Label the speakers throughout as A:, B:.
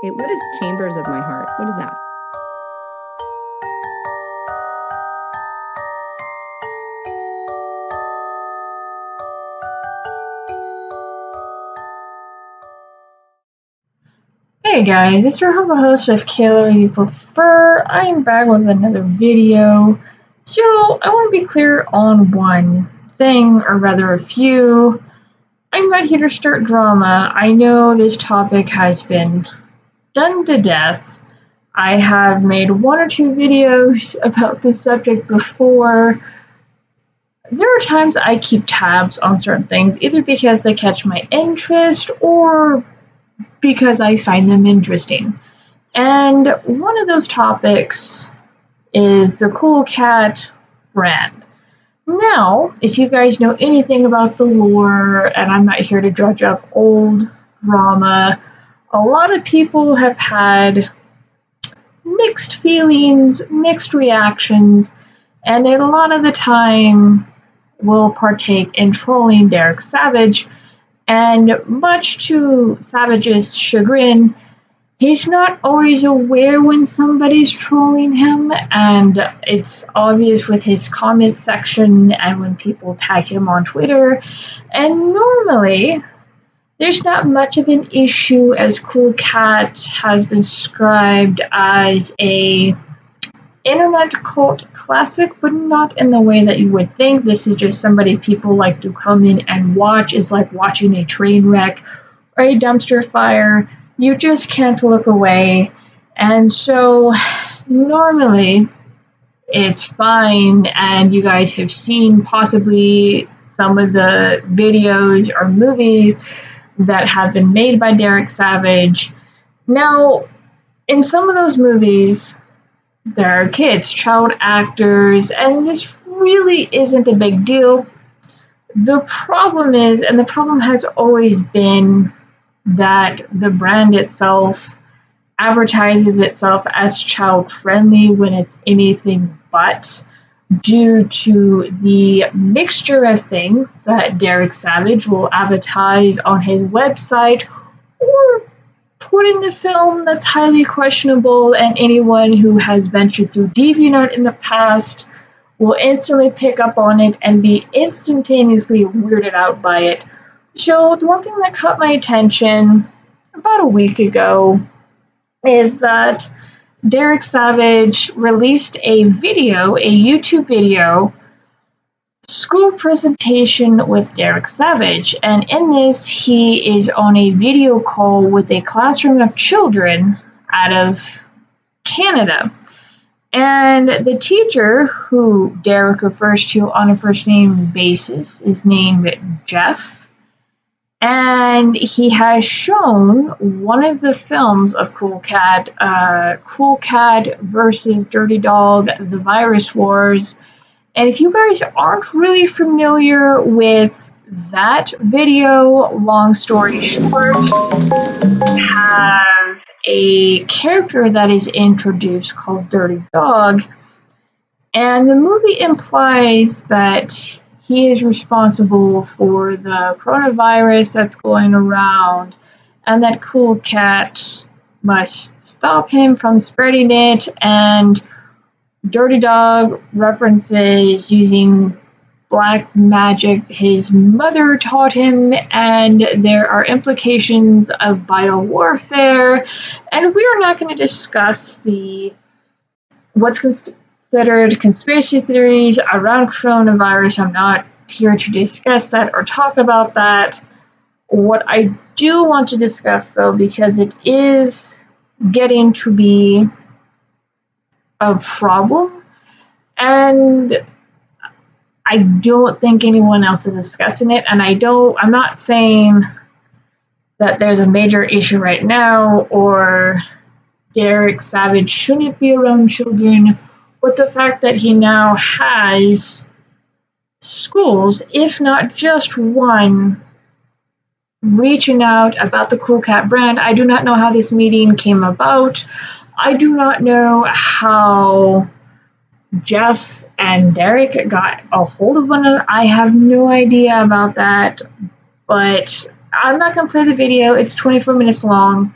A: Okay, what is Chambers of My Heart? What is that?
B: Hey guys, it's your humble host of Kayla You Prefer. I am back with another video. So, I want to be clear on one thing, or rather a few. I'm not here to start drama. I know this topic has been done to death. I have made one or two videos about this subject before. There are times I keep tabs on certain things, either because they catch my interest or because I find them interesting. And one of those topics is the Cool Cat brand. Now, if you guys know anything about the lore, and I'm not here to dredge up old drama, a lot of people have had mixed feelings, mixed reactions, and a lot of the time will partake in trolling Derek Savage. And much to Savage's chagrin, he's not always aware when somebody's trolling him, and it's obvious with his comment section and when people tag him on Twitter. And normally, there's not much of an issue, as Cool Cat has been described as a internet cult classic, but not in the way that you would think. This is just somebody people like to come in and watch. It's like watching a train wreck or a dumpster fire. You just can't look away. And so normally it's fine, and you guys have seen possibly some of the videos or movies that have been made by Derek Savage. Now, in some of those movies, there are kids, child actors, and this really isn't a big deal. The problem is, and the problem has always been, that the brand itself advertises itself as child friendly when it's anything but, due to the mixture of things that Derek Savage will advertise on his website or put in the film that's highly questionable, and anyone who has ventured through DeviantArt in the past will instantly pick up on it and be instantaneously weirded out by it. So the one thing that caught my attention about a week ago is that Derek Savage released a video, a YouTube video, school presentation with Derek Savage, and in this he is on a video call with a classroom of children out of Canada. And the teacher, who Derek refers to on a first name basis, is named Jeff. And he has shown one of the films of Cool Cat versus Dirty Dog, The Virus Wars. And if you guys aren't really familiar with that video, long story short, we have a character that is introduced called Dirty Dog, and the movie implies that he is responsible for the coronavirus that's going around, and that Cool Cat must stop him from spreading it, and Dirty Dog references using black magic his mother taught him, and there are implications of biowarfare, and we are not going to discuss what's considered conspiracy theories around coronavirus. I'm not here to discuss that or talk about that. What I do want to discuss, though, because it is getting to be a problem, and I don't think anyone else is discussing it, and I'm not saying that there's a major issue right now or Derek Savage shouldn't be around children, but the fact that he now has schools, if not just one, reaching out about the Cool Cat brand. I do not know how this meeting came about. I do not know how Jeff and Derek got a hold of one another. I have no idea about that, but I'm not going to play the video. It's 24 minutes long.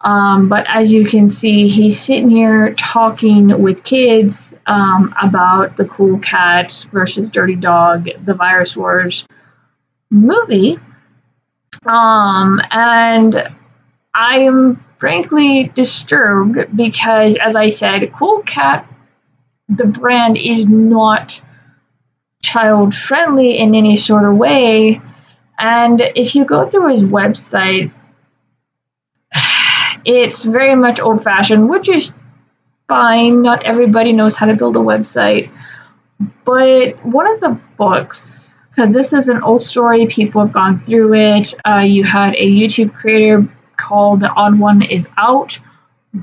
B: But as you can see, he's sitting here talking with kids about the Cool Cat versus Dirty Dog, the Virus Wars movie. And I am frankly disturbed because, as I said, Cool Cat, the brand, is not child friendly in any sort of way. And if you go through his website, it's very much old fashioned, which is fine. Not everybody knows how to build a website. But one of the books, because this is an old story, people have gone through it. You had a YouTube creator called The Odd One Is Out.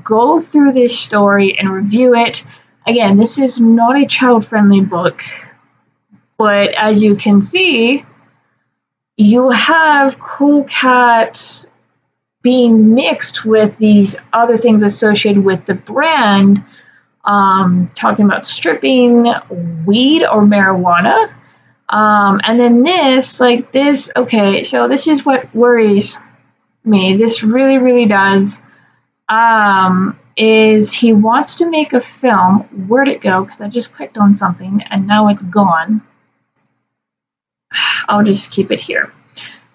B: Go through this story and review it. Again, this is not a child friendly book, but as you can see, you have Cool Cat being mixed with these other things associated with the brand, talking about stripping, weed or marijuana. And then this, okay, so this is what worries me. This really, really does. Is he wants to make a film. Where'd it go? Because I just clicked on something and now it's gone. I'll just keep it here.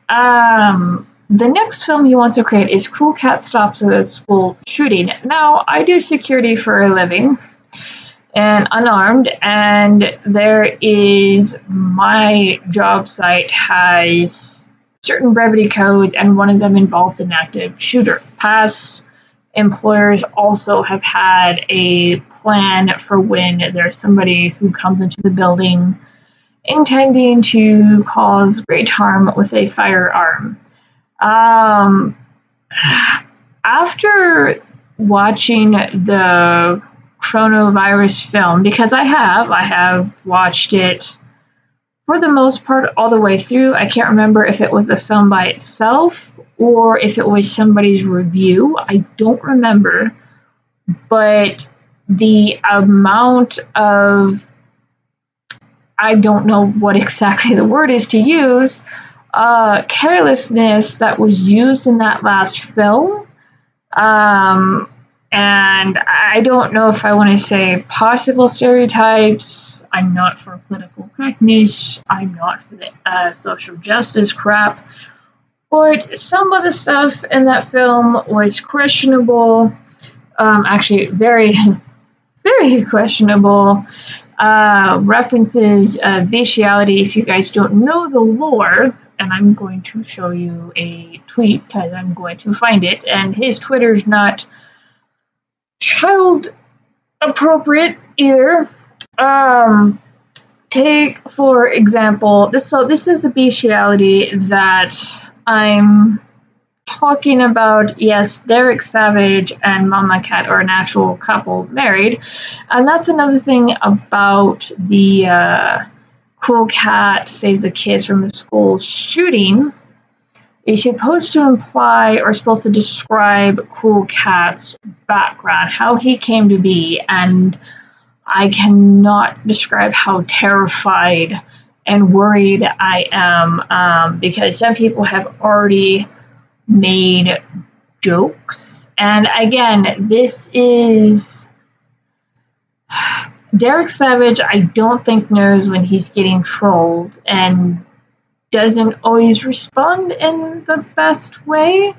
B: The next film he wants to create is Cool Cat Stops a School Shooting. Now, I do security for a living and unarmed, and my job site has certain brevity codes, and one of them involves an active shooter. Past employers also have had a plan for when there's somebody who comes into the building intending to cause great harm with a firearm. After watching the coronavirus film, because I have watched it for the most part all the way through. I can't remember if it was the film by itself or if it was somebody's review. I don't remember, but the amount of, I don't know what exactly the word is to use, carelessness that was used in that last film. And I don't know if I want to say possible stereotypes. I'm not for political correctness. I'm not for the social justice crap. But some of the stuff in that film was questionable. Actually, very, very questionable. References bestiality. If you guys don't know the lore, and I'm going to show you a tweet because I'm going to find it, and his Twitter's not child appropriate either. Take for example this is the bestiality that I'm talking about. Yes, Derek Savage and Mama Cat are an actual couple married, and that's another thing about the Cool Cat Saves the Kids from the School shooting. Is supposed to imply or supposed to describe Cool Cat's background, how he came to be, and I cannot describe how terrified and worried I am, because some people have already made jokes. And again, this is Derek Savage, I don't think knows when he's getting trolled and doesn't always respond in the best way.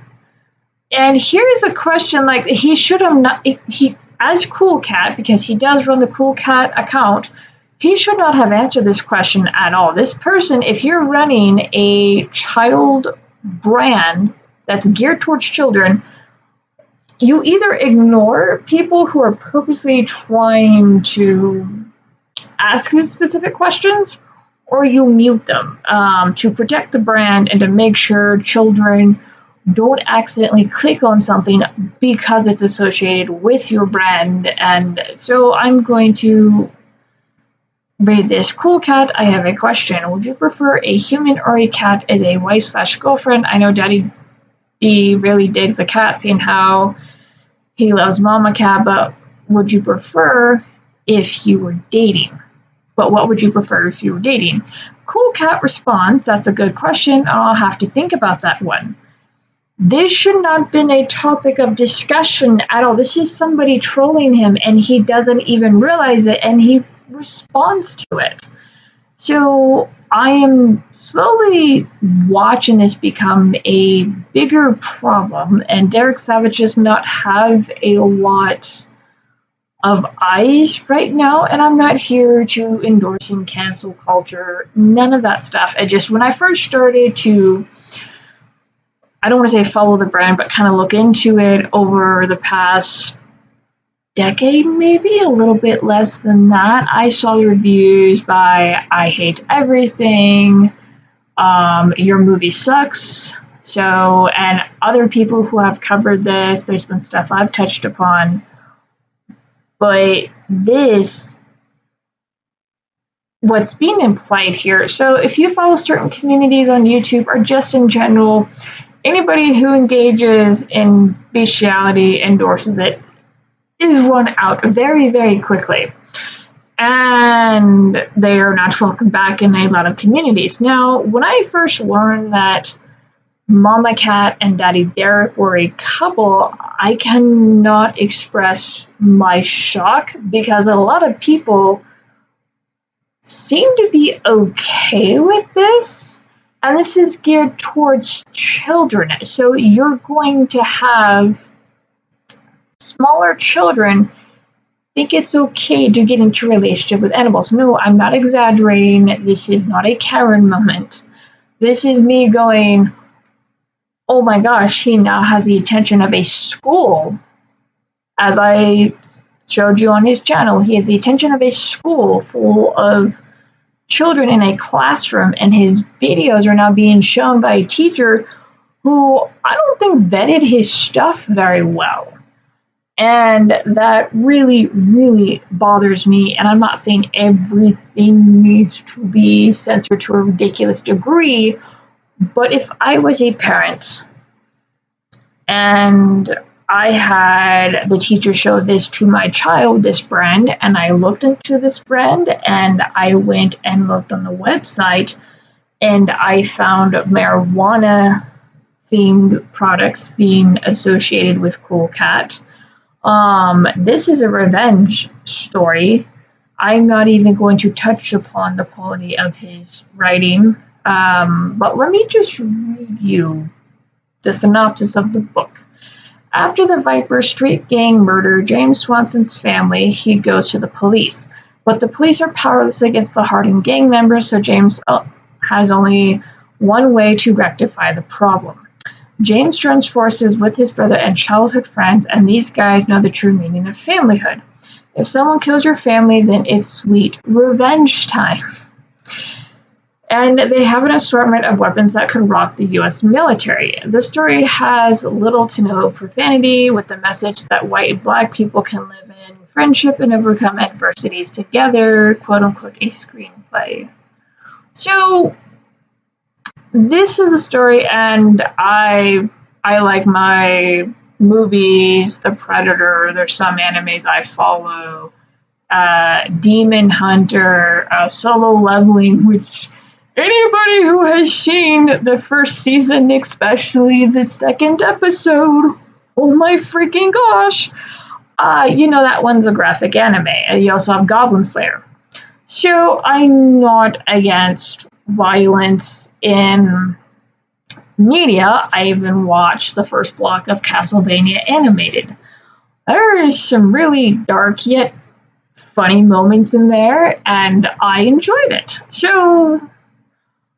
B: And here's a question, like, he should have not, he, as Cool Cat, because he does run the Cool Cat account, he should not have answered this question at all. This person, if you're running a child brand that's geared towards children, you either ignore people who are purposely trying to ask you specific questions, or you mute them to protect the brand and to make sure children don't accidentally click on something because it's associated with your brand. And so I'm going to read this. Cool Cat, I have a question. Would you prefer a human or a cat as a wife/girlfriend? I know Daddy D really digs the cat, seeing how he loves Mama Cat, but would you prefer if you were dating? But what would you prefer if you were dating? Cool Cat responds, that's a good question. I'll have to think about that one. This should not have been a topic of discussion at all. This is somebody trolling him, and he doesn't even realize it, and he responds to it. So I am slowly watching this become a bigger problem, and Derek Savage does not have a lot of eyes right now, and I'm not here to endorsing cancel culture, none of that stuff. I just, when I first started to, I don't want to say follow the brand, but kind of look into it over the past decade, maybe a little bit less than that, I saw the reviews by I Hate Everything, Your Movie Sucks. So, and other people who have covered this, there's been stuff I've touched upon. But this, what's being implied here, so if you follow certain communities on YouTube or just in general, anybody who engages in bestiality endorses it is run out very, very quickly. And they are not welcome back in a lot of communities. Now, when I first learned that Mama Cat and Daddy Derek were a couple, I cannot express my shock because a lot of people seem to be okay with this. And this is geared towards children. So you're going to have smaller children think it's okay to get into a relationship with animals. No, I'm not exaggerating. This is not a Karen moment. This is me going, oh my gosh, he now has the attention of a school. As I showed you on his channel, he has the attention of a school full of children in a classroom, and his videos are now being shown by a teacher who I don't think vetted his stuff very well. And that really, really bothers me. And I'm not saying everything needs to be censored to a ridiculous degree, but if I was a parent and I had the teacher show this to my child, this brand, and I looked into this brand and I went and looked on the website and I found marijuana themed products being associated with Cool Cat. This is a revenge story. I'm not even going to touch upon the quality of his writing, but let me just read you the synopsis of the book. After the Viper Street gang murder James Swanson's family, he goes to the police. But the police are powerless against the hardened gang members, so James has only one way to rectify the problem. James joins forces with his brother and childhood friends, and these guys know the true meaning of familyhood. If someone kills your family, then it's sweet revenge time. And they have an assortment of weapons that could rock the US military. The story has little to no profanity, with the message that white and black people can live in friendship and overcome adversities together, quote unquote, a screenplay. So, this is a story, and I like my movies, The Predator. There's some animes I follow, Demon Hunter, Solo Leveling, which anybody who has seen the first season, especially the second episode, oh my freaking gosh, you know that one's a graphic anime. And you also have Goblin Slayer. So I'm not against violence in media. I even watched the first block of Castlevania animated. There is some really dark yet funny moments in there, and I enjoyed it. So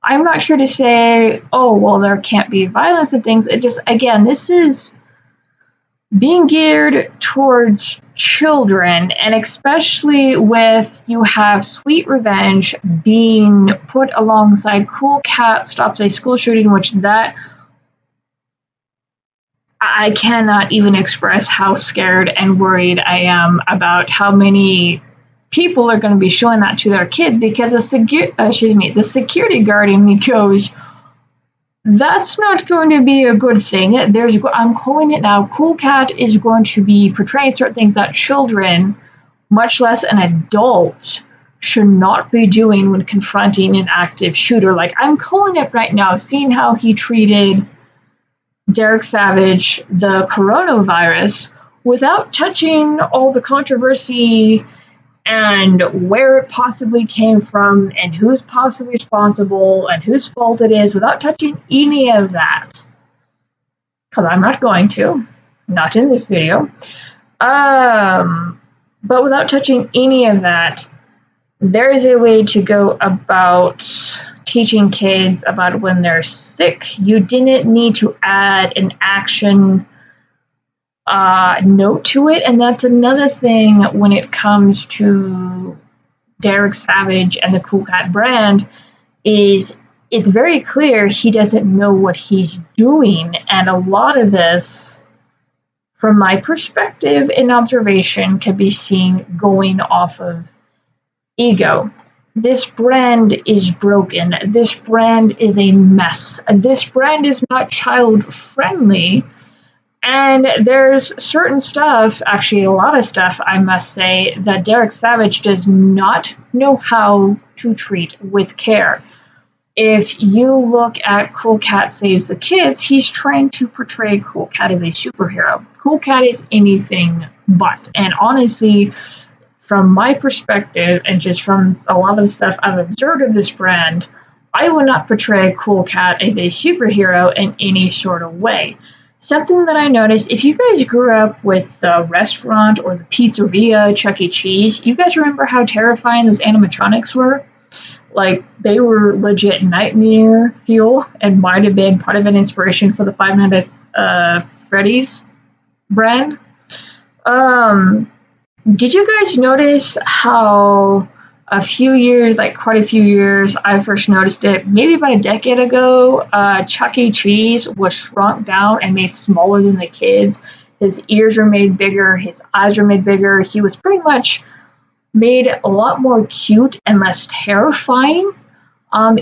B: I'm not here to say, oh, well, there can't be violence and things. It just, again, this is being geared towards children, and especially with you have Sweet Revenge being put alongside Cool Cat Stops a School Shooting, which that I cannot even express how scared and worried I am about how many people are going to be showing that to their kids, because the security guard in me goes, that's not going to be a good thing. I'm calling it now. Cool Cat is going to be portraying certain things that children, much less an adult, should not be doing when confronting an active shooter. Like, I'm calling it right now, seeing how he treated Derek Savage the coronavirus without touching all the controversy and where it possibly came from and who's possibly responsible and whose fault it is, without touching any of that. Because I'm not going to, not in this video. But without touching any of that, there is a way to go about teaching kids about when they're sick. You didn't need to add an action note to it, and that's another thing when it comes to Derek Savage and the Cool Cat brand, is it's very clear he doesn't know what he's doing, and a lot of this, from my perspective and observation, can be seen going off of ego. This brand is broken. This brand is a mess. This brand is not child friendly. And there's certain stuff, actually a lot of stuff, I must say, that Derek Savage does not know how to treat with care. If you look at Cool Cat Saves the Kids, he's trying to portray Cool Cat as a superhero. Cool Cat is anything but. And honestly, from my perspective, and just from a lot of the stuff I've observed of this brand, I would not portray Cool Cat as a superhero in any sort of way. Something that I noticed, if you guys grew up with the restaurant or the pizzeria, Chuck E. Cheese, you guys remember how terrifying those animatronics were? Like, they were legit nightmare fuel and might have been part of an inspiration for the Five Nights at Freddy's brand. Did you guys notice how quite a few years, I first noticed it, maybe about a decade ago, Chuck E. Cheese was shrunk down and made smaller than the kids. His ears were made bigger, his eyes were made bigger. He was pretty much made a lot more cute and less terrifying.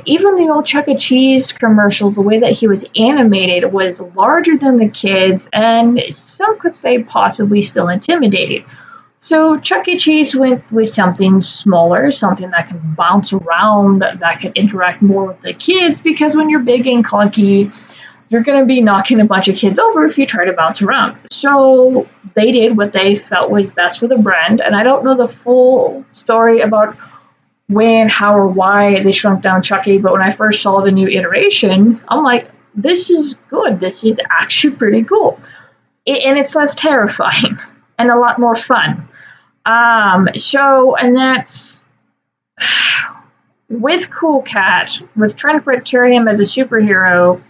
B: Even the old Chuck E. Cheese commercials, the way that he was animated was larger than the kids, and some could say possibly still intimidating. So Chuck E. Cheese went with something smaller, something that can bounce around, that can interact more with the kids, because when you're big and clunky, you're going to be knocking a bunch of kids over if you try to bounce around. So they did what they felt was best for the brand, and I don't know the full story about when, how, or why they shrunk down Chucky, but when I first saw the new iteration, I'm like, this is good. This is actually pretty cool. And it's less terrifying and a lot more fun. And that's with Cool Cat, with trying to portray him as a superhero,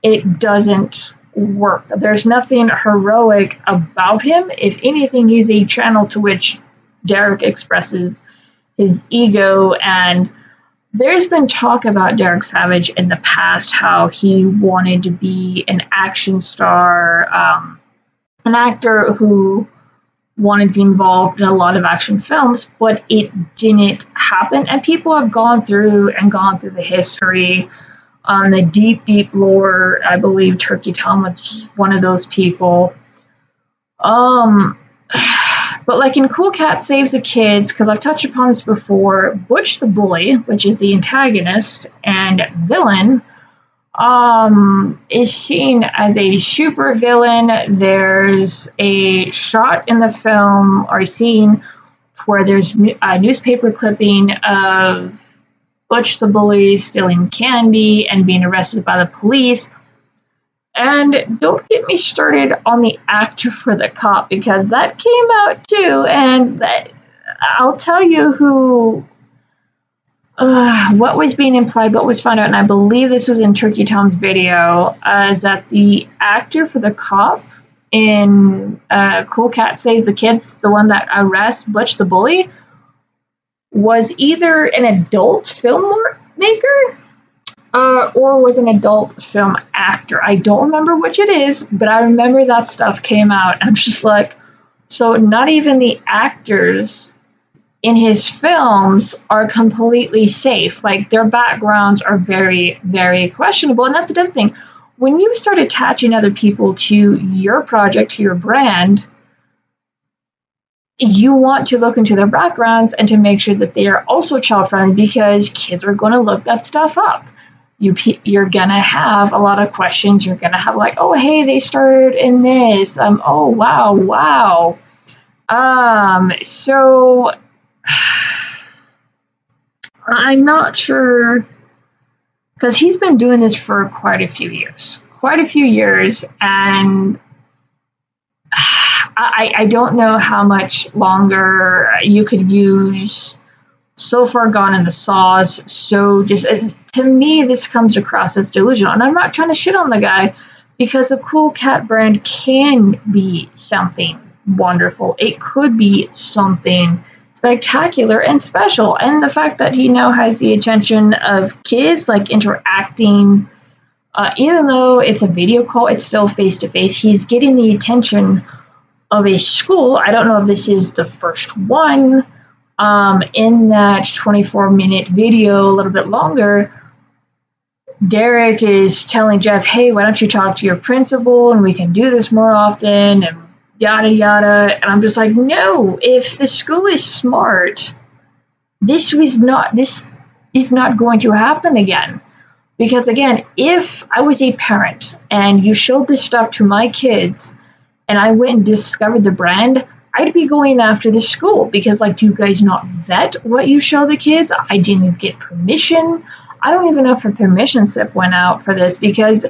B: it doesn't work. There's nothing heroic about him. If anything, he's a channel to which Derek expresses his ego, and there's been talk about Derek Savage in the past, how he wanted to be an action star, an actor who wanted to be involved in a lot of action films, but it didn't happen. And people have gone through the history, the deep lore. I believe Turkey Tom was one of those people. But like in Cool Cat Saves the Kids, because I've touched upon this before, Butch the Bully, which is the antagonist and villain, is seen as a super villain. There's a shot in the film or scene where there's a newspaper clipping of Butch the Bully stealing candy and being arrested by the police. And don't get me started on the actor for the cop, because that came out too, and I'll tell you what was being implied, what was found out, and I believe this was in Turkey Tom's video, is that the actor for the cop in Cool Cat Saves the Kids, the one that arrests Butch the Bully, was either an adult filmmaker or was an adult film actor. I don't remember which it is, but I remember that stuff came out. I'm just like, so not even the actors in his films are completely safe. Like, their backgrounds are very, very questionable. And that's another thing. When you start attaching other people to your project, to your brand, you want to look into their backgrounds and to make sure that they are also child friendly, because kids are going to look that stuff up. you're gonna have a lot of questions. You're gonna have like, oh hey, they started in this. Oh wow. So I'm not sure because he's been doing this for quite a few years, and I don't know how much longer you could use so far gone in the sauce. So just to me, this comes across as delusional. And I'm not trying to shit on the guy because a cool cat brand can be something wonderful. It could be something spectacular and special. And the fact that he now has the attention of kids, like interacting, even though it's a video call, it's still face to face. He's getting the attention of a school. I don't know if this is the first one. In that 24-minute video, a little bit longer, Derek is telling Jeff, hey, why don't you talk to your principal and we can do this more often and yada yada. And I'm just like, no, if the school is smart, this is not going to happen again. Because again, if I was a parent and you showed this stuff to my kids and I went and discovered the brand, I'd be going after the school because, like, you guys not vet what you show the kids? I didn't get permission. I don't even know if a permission slip went out for this because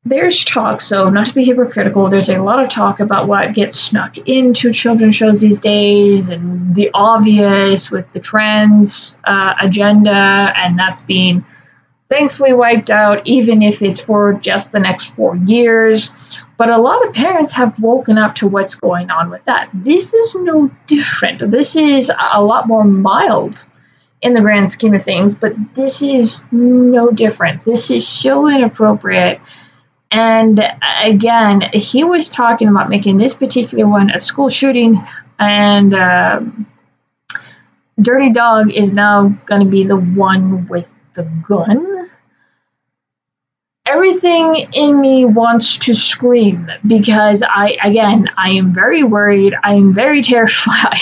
B: there's talk, so not to be hypocritical, there's a lot of talk about what gets snuck into children's shows these days and the obvious with the trans agenda, and that's being thankfully wiped out, even if it's for just the next 4 years. But a lot of parents have woken up to what's going on with that. This is no different. This is a lot more mild in the grand scheme of things, but this is no different. This is so inappropriate. And again, he was talking about making this particular one a school shooting, and Dirty Dog is now going to be the one with the gun. Everything in me wants to scream because I am very worried. I am very terrified.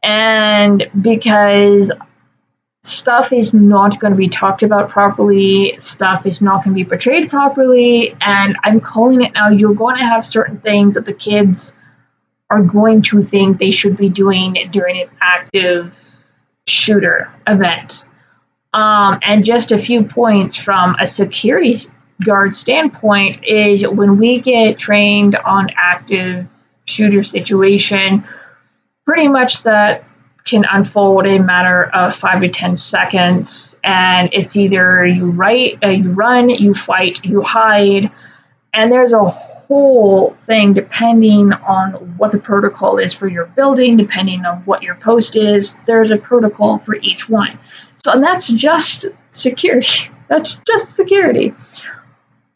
B: And because stuff is not going to be talked about properly, stuff is not going to be portrayed properly, and I'm calling it now. You're going to have certain things that the kids are going to think they should be doing during an active shooter event. And just a few points from a security guard standpoint is when we get trained on active shooter situation, pretty much that can unfold in a matter of 5 to 10 seconds. And it's either you run, you fight, you hide. And there's a whole thing depending on what the protocol is for your building, depending on what your post is. There's a protocol for each one. So, and that's just security. That's just security.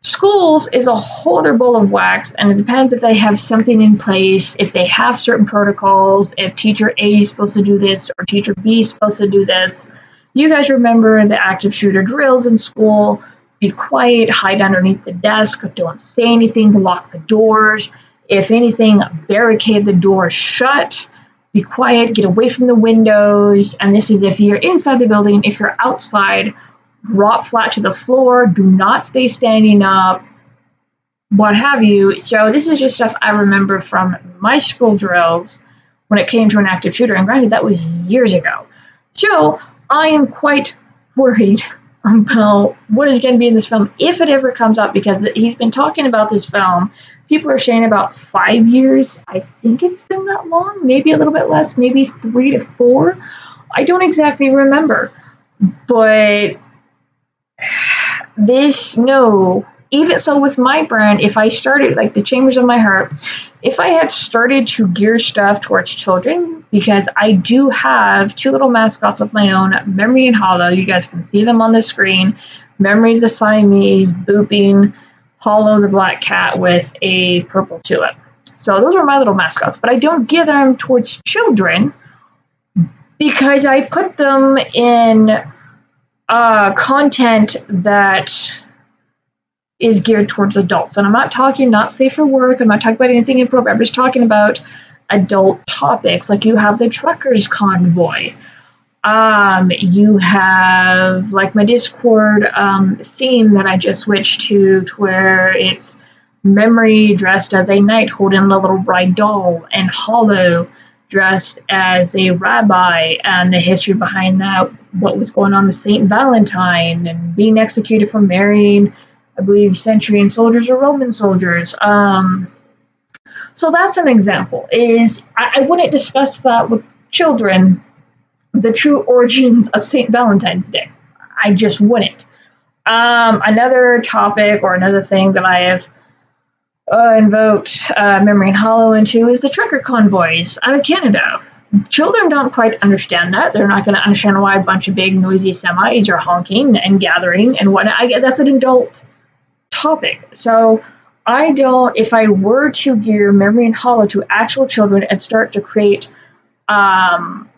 B: Schools is a whole other bowl of wax, and it depends if they have something in place, if they have certain protocols, if teacher A is supposed to do this or teacher B is supposed to do this. You guys remember the active shooter drills in school. Be quiet, hide underneath the desk, don't say anything, lock the doors. If anything, barricade the doors shut. Be quiet, get away from the windows. And this is if you're inside the building. If you're outside, drop flat to the floor. Do not stay standing up, what have you. So this is just stuff I remember from my school drills when it came to an active shooter. And granted, that was years ago. So I am quite worried about what is going to be in this film if it ever comes out, because he's been talking about this film. People are saying about 5 years. I think it's been that long, maybe a little bit less, maybe 3 to 4. I don't exactly remember. But even so with my brand, if I started, like the Chambers of My Heart, if I had started to gear stuff towards children, because I do have 2 little mascots of my own, Memory and Hollow. You guys can see them on the screen. Memory's a Siamese, booping, Hollow the black cat with a purple tulip. So those are my little mascots, but I don't gear them towards children because I put them in content that is geared towards adults. And I'm not talking not safe for work. I'm not talking about anything inappropriate. I'm just talking about adult topics. Like you have the truckers convoy. You have like my Discord theme that I just switched to where it's Memory dressed as a knight holding a little bride doll, and Hollow dressed as a rabbi, and the history behind that, what was going on with Saint Valentine and being executed for marrying, I believe, Centurion soldiers or Roman soldiers. So that's an example. Is I wouldn't discuss that with children, the true origins of St. Valentine's Day. I just wouldn't. Another topic or another thing that I have invoked Memory and Hollow into is the trucker convoys out of Canada. Children don't quite understand that. They're not going to understand why a bunch of big, noisy semis are honking and gathering and whatnot. I get that's an adult topic. So I don't, if I were to gear Memory and Hollow to actual children and start to create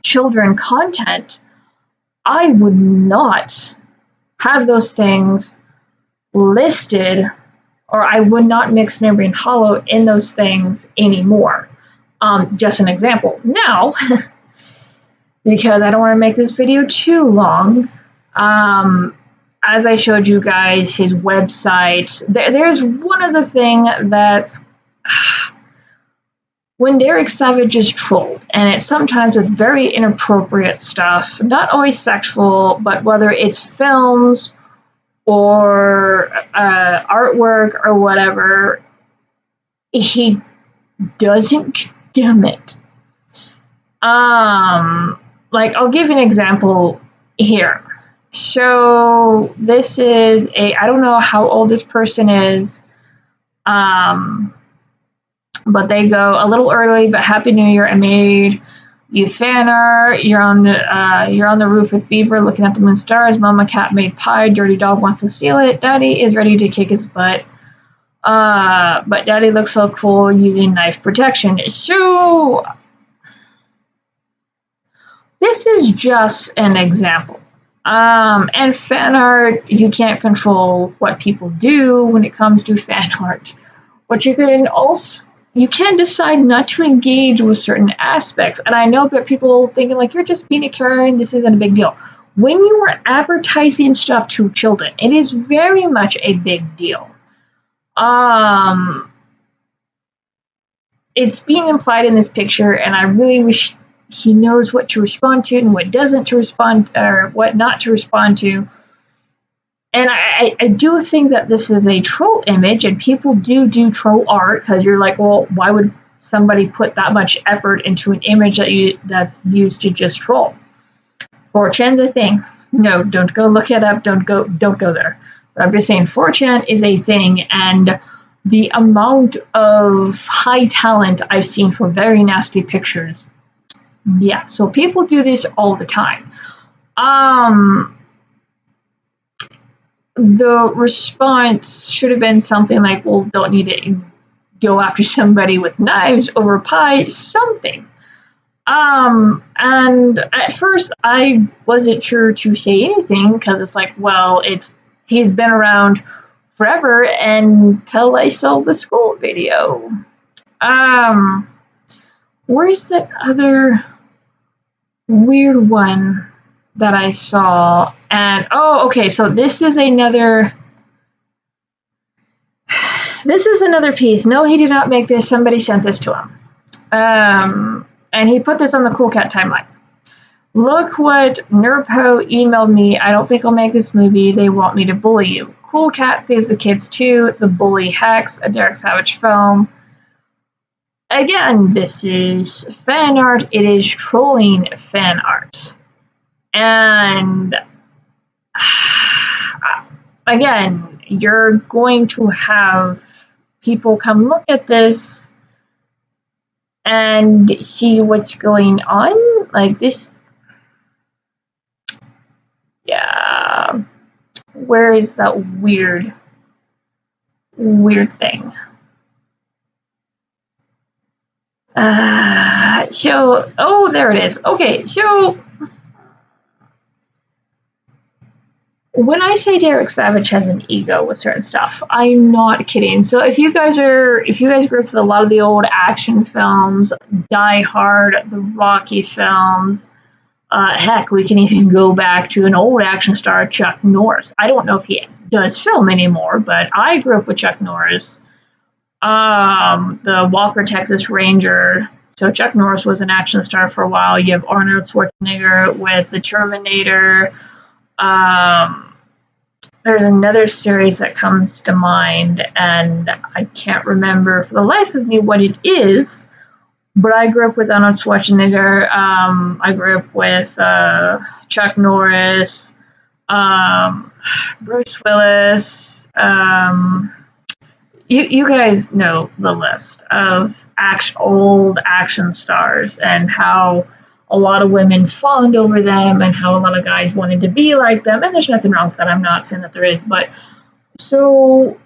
B: children content, I would not have those things listed, or I would not mix Memory and Hollow in those things anymore. Just an example. Now, because I don't want to make this video too long, as I showed you guys his website, there's one other thing that's when Derek Savage is trolled, and it sometimes is very inappropriate stuff, not always sexual, but whether it's films or artwork or whatever, he doesn't condemn it. Like, I'll give you an example here. So this is I don't know how old this person is, but they go a little early, but Happy New Year. I made you fan art. You're on the roof with Beaver looking at the moon stars. Mama cat made pie. Dirty dog wants to steal it. Daddy is ready to kick his butt. But Daddy looks so cool using knife protection. So this is just an example. And fan art, you can't control what people do when it comes to fan art. But you can decide not to engage with certain aspects. And I know that people thinking like, you're just being a Karen, this isn't a big deal. When you are advertising stuff to children, it is very much a big deal. It's being implied in this picture, and I really wish he knows what to respond to and what doesn't to respond, or what not to respond to. And I do think that this is a troll image, and people do troll art, because you're like, well, why would somebody put that much effort into an image that's used to just troll? 4chan's a thing. No, don't go look it up. Don't go there. But I'm just saying 4chan is a thing, and the amount of high talent I've seen for very nasty pictures. Yeah, so people do this all the time. The response should have been something like, well, don't need to go after somebody with knives over pie, something. And at first I wasn't sure to say anything, because it's like, well, he's been around forever until I saw the school video. Where's that other weird one that I saw? And okay, so this is another piece. No, he did not make this. Somebody sent this to him. And he put this on the Cool Cat timeline. Look what Nurpo emailed me. I don't think I'll make this movie. They want me to bully you. Cool Cat saves the kids too. The Bully Hex, a Derek Savage film. Again, this is fan art. It is trolling fan art. And again, you're going to have people come look at this and see what's going on. Like this. Yeah. Where is that weird thing? There it is. Okay, so when I say Derek Savage has an ego with certain stuff, I'm not kidding. So if you guys grew up with a lot of the old action films, Die Hard, the Rocky films, Heck, we can even go back to an old action star, Chuck Norris. I don't know if he does film anymore, but I grew up with Chuck Norris. The Walker, Texas Ranger. So Chuck Norris was an action star for a while. You have Arnold Schwarzenegger with The Terminator. There's another series that comes to mind, and I can't remember for the life of me what it is. But I grew up with Arnold Schwarzenegger. I grew up with Chuck Norris, Bruce Willis. You guys know the list of old action stars and how a lot of women fawned over them and how a lot of guys wanted to be like them. And there's nothing wrong with that. I'm not saying that there is. But so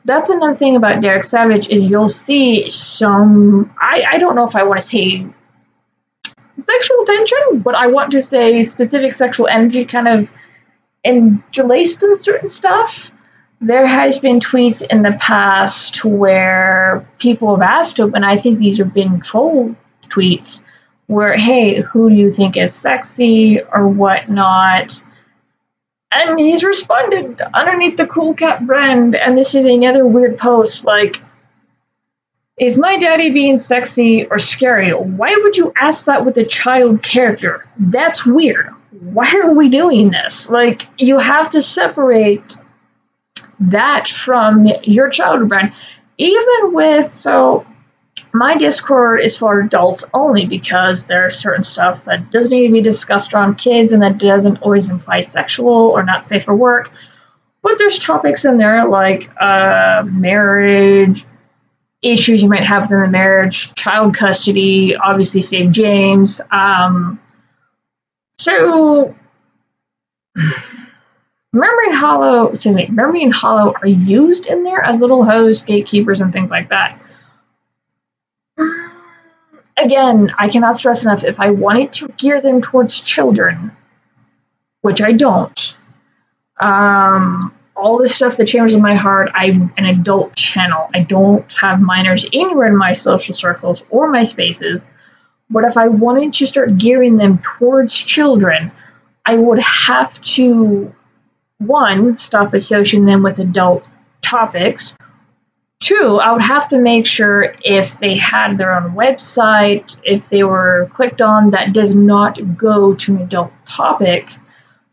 B: that's another thing about Derek Savage is you'll see some, I don't know if I want to say sexual tension, but I want to say specific sexual energy kind of interlaced in certain stuff. There has been tweets in the past where people have asked him, and I think these have been troll tweets, where, hey, who do you think is sexy or whatnot? And he's responded underneath the Cool Cat brand, and this is another weird post, like, is my daddy being sexy or scary? Why would you ask that with a child character? That's weird. Why are we doing this? Like, you have to separate that from your child brand. Even with, so my Discord is for adults only because there's certain stuff that doesn't need to be discussed around kids and that doesn't always imply sexual or not safe for work. But there's topics in there like marriage, issues you might have within the marriage, child custody, obviously Save James. So Memory and Hollow are used in there as little hosts, gatekeepers, and things like that. Again, I cannot stress enough, if I wanted to gear them towards children, which I don't, all this stuff that changes my heart, I'm an adult channel. I don't have minors anywhere in my social circles or my spaces, but if I wanted to start gearing them towards children, I would have to, one, stop associating them with adult topics. Two, I would have to make sure if they had their own website, if they were clicked on, that does not go to an adult topic,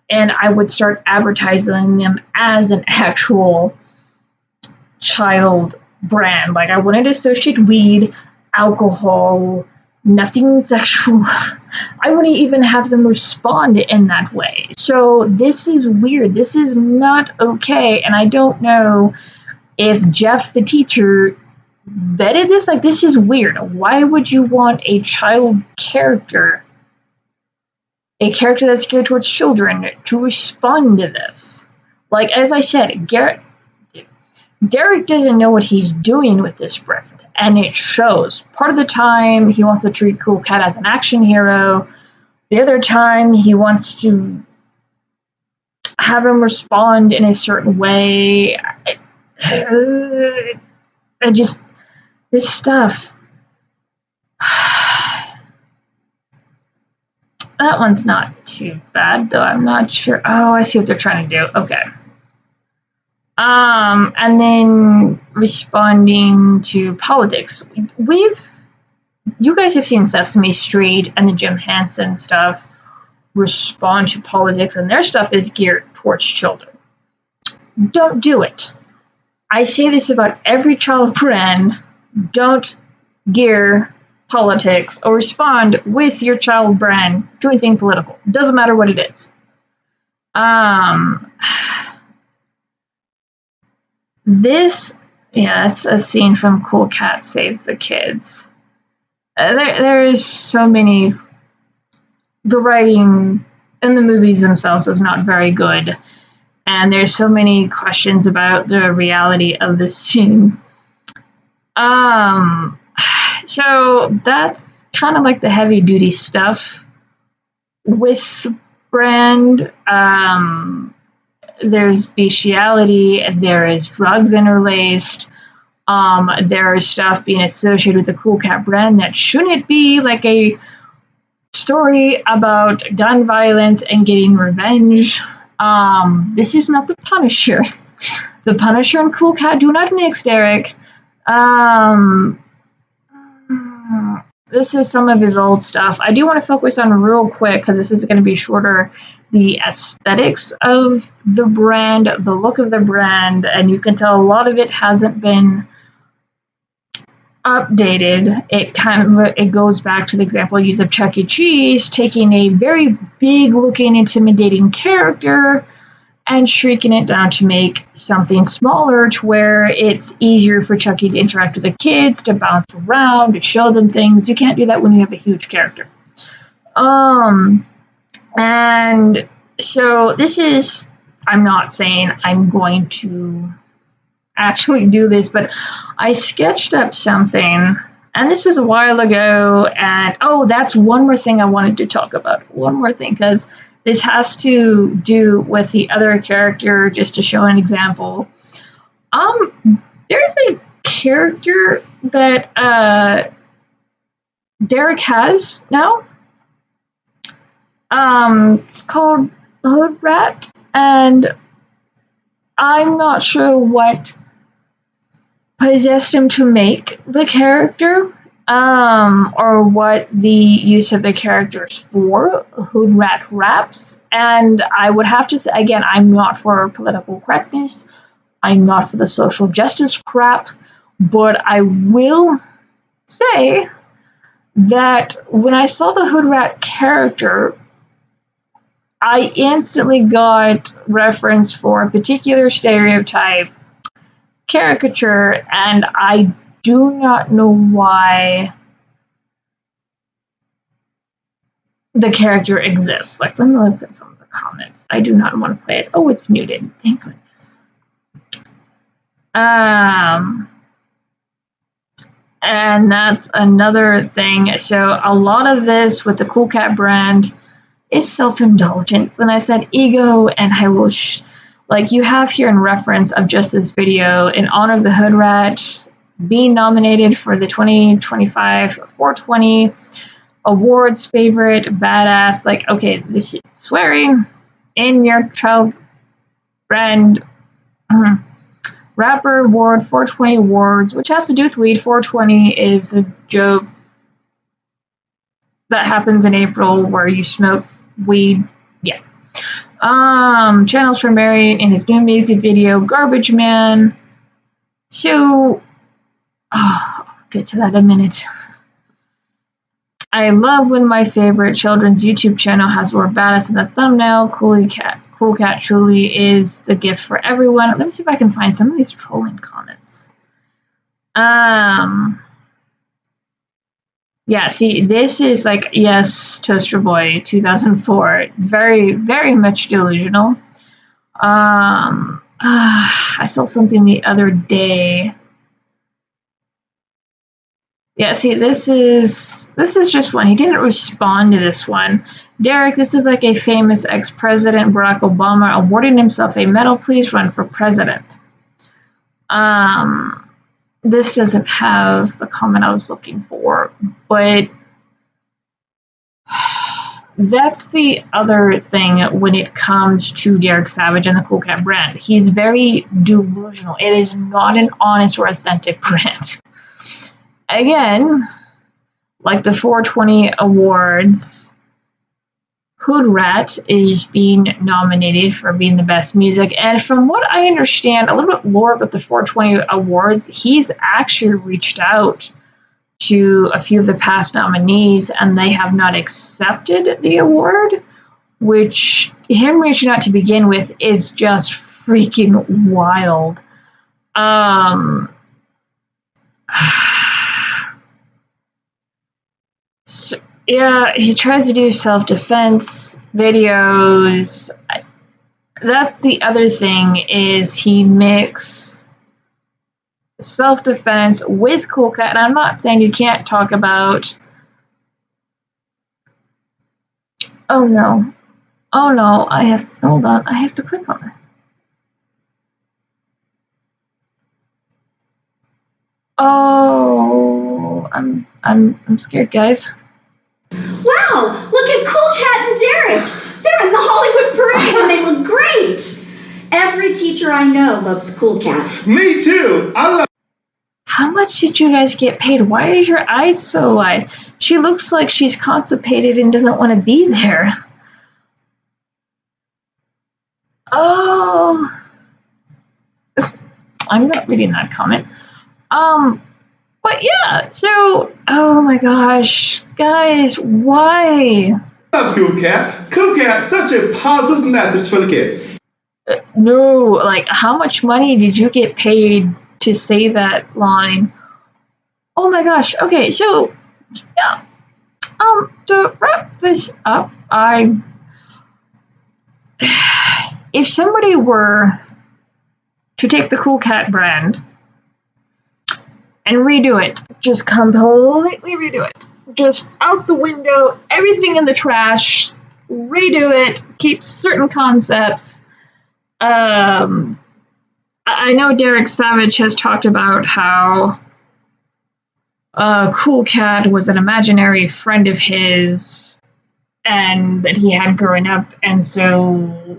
B: and I would start advertising them as an actual child brand. Like, I wouldn't associate weed, alcohol, nothing sexual. I wouldn't even have them respond in that way. So this is weird. This is not okay, and I don't know if Jeff the teacher vetted this. Like, this is weird. Why would you want a child character, a character that's geared towards children, to respond to this? Like, as I said, Derek doesn't know what he's doing with this brand, and it shows. Part of the time, he wants to treat Cool Cat as an action hero. The other time, he wants to have him respond in a certain way. This stuff. That one's not too bad, though. I'm not sure. Oh, I see what they're trying to do. Okay. And then responding to politics. You guys have seen Sesame Street and the Jim Henson stuff respond to politics, and their stuff is geared towards children. Don't do it. I say this about every child brand. Don't gear politics or respond with your child brand to anything political. Doesn't matter what it is. It's a scene from Cool Cat Saves the Kids. There is so many. The writing in the movies themselves is not very good. And there's so many questions about the reality of this scene. So that's kind of like the heavy duty stuff with brand. There's bestiality, there is drugs interlaced. There is stuff being associated with the Cool Cat brand that shouldn't be, like a story about gun violence and getting revenge. This is not the Punisher. The Punisher and Cool Cat do not mix, Derek. Um, this is some of his old stuff. I do want to focus on real quick because this is going to be shorter. The aesthetics of the brand, the look of the brand, and you can tell a lot of it hasn't been updated. It goes back to the example I used of Chuck E. Cheese, taking a very big looking, intimidating character and shrinking it down to make something smaller to where it's easier for Chucky to interact with the kids, to bounce around, to show them things. You can't do that when you have a huge character. And so this is, I'm not saying I'm going to actually do this, but I sketched up something, and this was a while ago, and that's one more thing I wanted to talk about. One more thing, because this has to do with the other character, just to show an example. There's a character that Derek has now. It's called Hood Rat, and I'm not sure what possessed him to make the character, or what the use of the characters for Hood Rat Raps. And I would have to say, again, I'm not for political correctness, I'm not for the social justice crap, but I will say that when I saw the Hood Rat character, I instantly got reference for a particular stereotype caricature, and I do not know why the character exists. Like, let me look at some of the comments. I do not want to play it. Oh, it's muted. Thank goodness. And that's another thing. So a lot of this with the Cool Cat brand is self-indulgence. And I said ego, and I will like you have here in reference of just this video, in honor of the Hood Rat being nominated for the 2025 420 awards, favorite badass. Like, okay, this swearing in your child brand rapper award, 420 awards, which has to do with weed. 420 is the joke that happens in April where you smoke weed. Yeah. Channels for Mary in his new music video, Garbage Man. So, I'll get to that in a minute. I love when my favorite children's YouTube channel has Lord Badass in the thumbnail. Cool Cat truly is the gift for everyone. Let me see if I can find some of these trolling comments. Yeah, see, this is like, yes, Toaster Boy 2004. Very, very much delusional. I saw something the other day. Yeah, see, this is just one. He didn't respond to this one. Derek, this is like a famous ex-president, Barack Obama, awarding himself a medal. Please run for president. This doesn't have the comment I was looking for, but that's the other thing when it comes to Derek Savage and the Cool Cat brand. He's very delusional. It is not an honest or authentic brand. Again, like the 420 awards, Hood Rat is being nominated for being the best music. And from what I understand, a little bit more with the 420 awards, he's actually reached out to a few of the past nominees and they have not accepted the award, which him reaching out to begin with is just freaking wild. So, yeah, he tries to do self-defense videos. That's the other thing, is he mix self-defense with Cool Cat. And I'm not saying you can't talk about... Oh no, hold on, I have to click on it. Oh, I'm scared, guys.
C: Wow, Every teacher I know loves Cool Cats.
D: Me too. I love.
B: How much did you guys get paid? Why is your eyes so wide? She looks like she's constipated and doesn't want to be there. Oh. I'm not reading that comment. But yeah, so, oh my gosh, guys, why?
D: I love Cool Cat. Cool Cat, such a positive message for the kids.
B: No, like, how much money did you get paid to say that line? Oh my gosh, okay, so, yeah, to wrap this up, if somebody were to take the Cool Cat brand and redo it, just completely redo it, just out the window, everything in the trash, redo it, keep certain concepts. I know Derek Savage has talked about how Cool Cat was an imaginary friend of his and that he had growing up, and so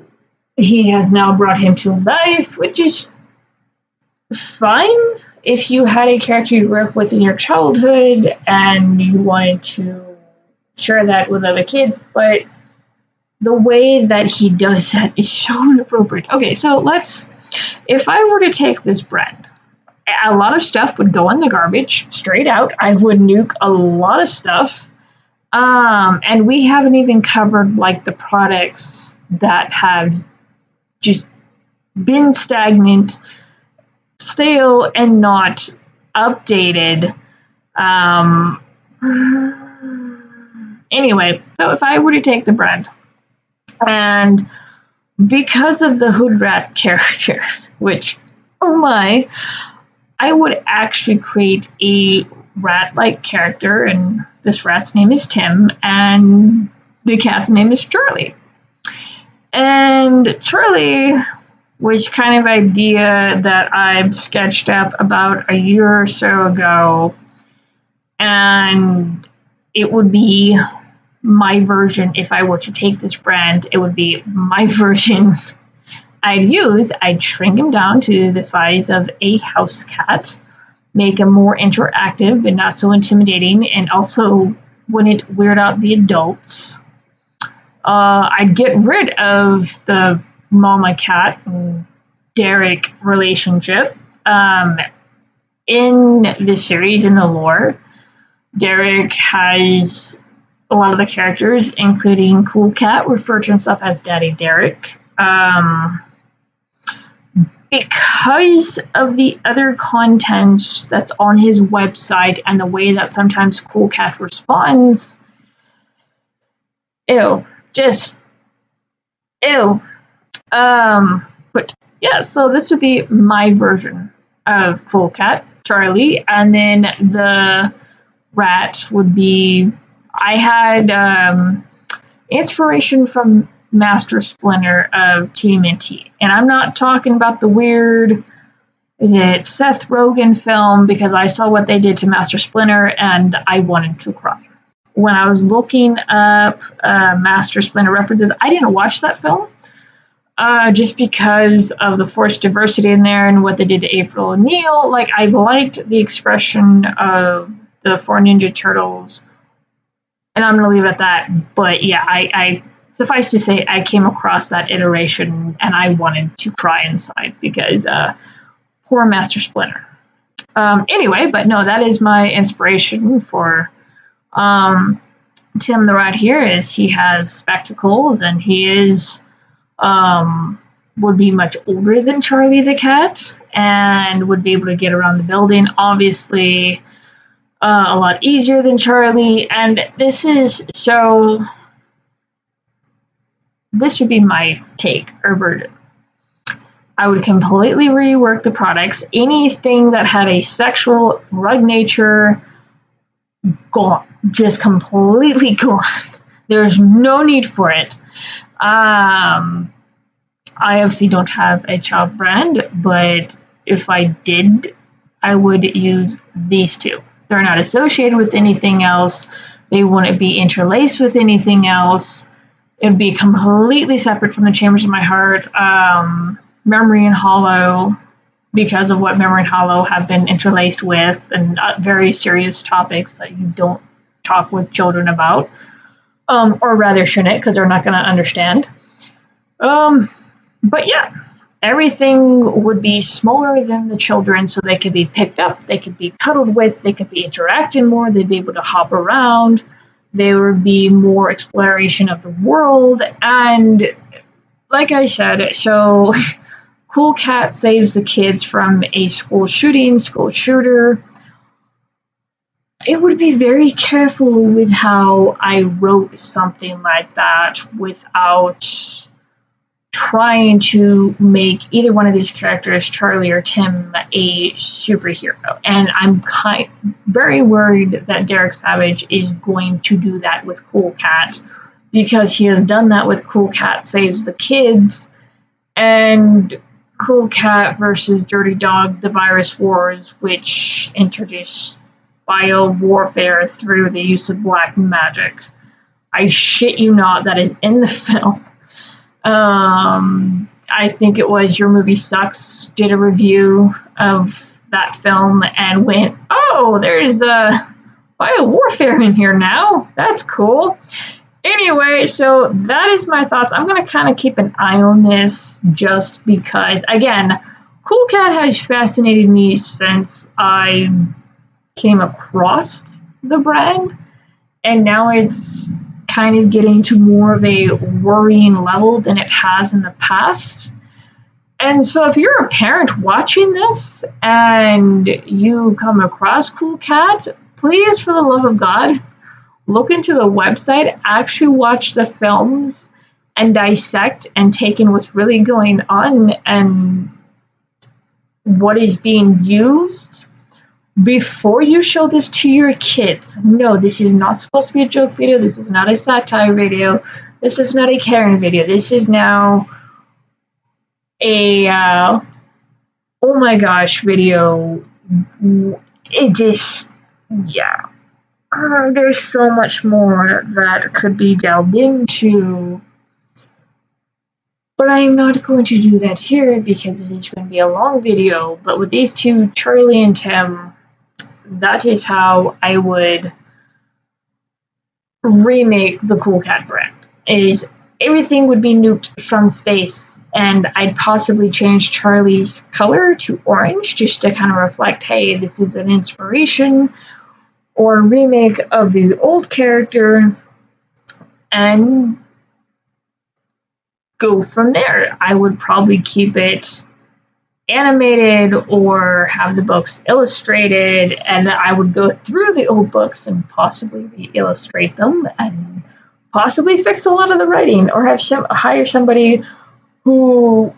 B: he has now brought him to life, which is fine if you had a character you grew up with in your childhood and you wanted to share that with other kids, but the way that he does that is so inappropriate. Okay, so if I were to take this brand, a lot of stuff would go in the garbage, straight out. I would nuke a lot of stuff. And we haven't even covered like the products that have just been stagnant, stale, and not updated. Anyway, so if I were to take the brand, and because of the Hood Rat character, which, oh my, I would actually create a rat-like character, and this rat's name is Tim, and the cat's name is Charlie. And Charlie was kind of idea that I sketched up about a year or so ago, and it would be my version. If I were to take this brand, it would be my version I'd shrink him down to the size of a house cat, make him more interactive and not so intimidating, and also wouldn't weird out the adults. I'd get rid of the mama cat and Derek relationship. In the series, in the lore, Derek has a lot of the characters, including Cool Cat, refer to himself as Daddy Derek. Because of the other content that's on his website and the way that sometimes Cool Cat responds, ew, just ew. But yeah, so this would be my version of Cool Cat, Charlie, and then the rat would be. I had inspiration from Master Splinter of TMNT, and I'm not talking about the weird, is it Seth Rogen film, because I saw what they did to Master Splinter and I wanted to cry. When I was looking up Master Splinter references, I didn't watch that film just because of the forced diversity in there and what they did to April O'Neil. Like, I liked the expression of the four Ninja Turtles, and I'm going to leave it at that. But yeah, I suffice to say, I came across that iteration and I wanted to cry inside because poor Master Splinter. Anyway, but no, that is my inspiration for Tim the Rat here. Is he has spectacles and he is would be much older than Charlie the Cat and would be able to get around the building. Obviously, a lot easier than Charlie. And this would be my take or version. I would completely rework the products. Anything that had a sexual drug nature, gone. Just completely gone. There's no need for it. I obviously don't have a child brand, but if I did, I would use these two. They're not associated with anything else. They wouldn't be interlaced with anything else. It would be completely separate from the Chambers of My Heart. Memory and Hollow, because of what Memory and Hollow have been interlaced with, and very serious topics that you don't talk with children about, or rather shouldn't, because they're not going to understand. But yeah, everything would be smaller than the children, so they could be picked up, they could be cuddled with, they could be interacting more, they'd be able to hop around, there would be more exploration of the world, and like I said, so Cool Cat saves the kids from a school shooter. It would be very careful with how I wrote something like that without trying to make either one of these characters, Charlie or Tim, a superhero. And I'm very worried that Derek Savage is going to do that with Cool Cat, because he has done that with Cool Cat Saves the Kids and Cool Cat versus Dirty Dog, The Virus Wars, which introduced bio-warfare through the use of black magic. I shit you not, that is in the film. I think it was Your Movie Sucks did a review of that film and went, oh, there's bio-warfare in here now. That's cool. Anyway, so that is my thoughts. I'm going to kind of keep an eye on this just because, again, Cool Cat has fascinated me since I came across the brand, and now it's kind of getting to more of a worrying level than it has in the past. And so if you're a parent watching this and you come across Cool Cat, please, for the love of God, look into the website, actually watch the films and dissect and take in what's really going on and what is being used before you show this to your kids. No, this is not supposed to be a joke video. This is not a satire video. This is not a Karen video. This is now a oh my gosh video. It just, yeah. There's so much more that could be delved into, but I'm not going to do that here because this is going to be a long video. But with these two, Charlie and Tim, that is how I would remake the Cool Cat brand. Is everything would be nuked from space, and I'd possibly change Charlie's color to orange just to kind of reflect, hey, this is an inspiration or a remake of the old character, and go from there. I would probably keep it animated or have the books illustrated, and I would go through the old books and possibly re-illustrate them and possibly fix a lot of the writing, or have hire somebody who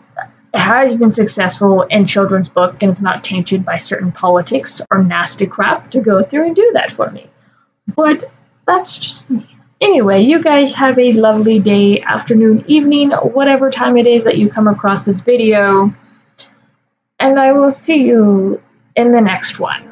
B: has been successful in children's book and is not tainted by certain politics or nasty crap to go through and do that for me. But that's just me. Anyway, you guys have a lovely day, afternoon, evening, whatever time it is that you come across this video, and I will see you in the next one.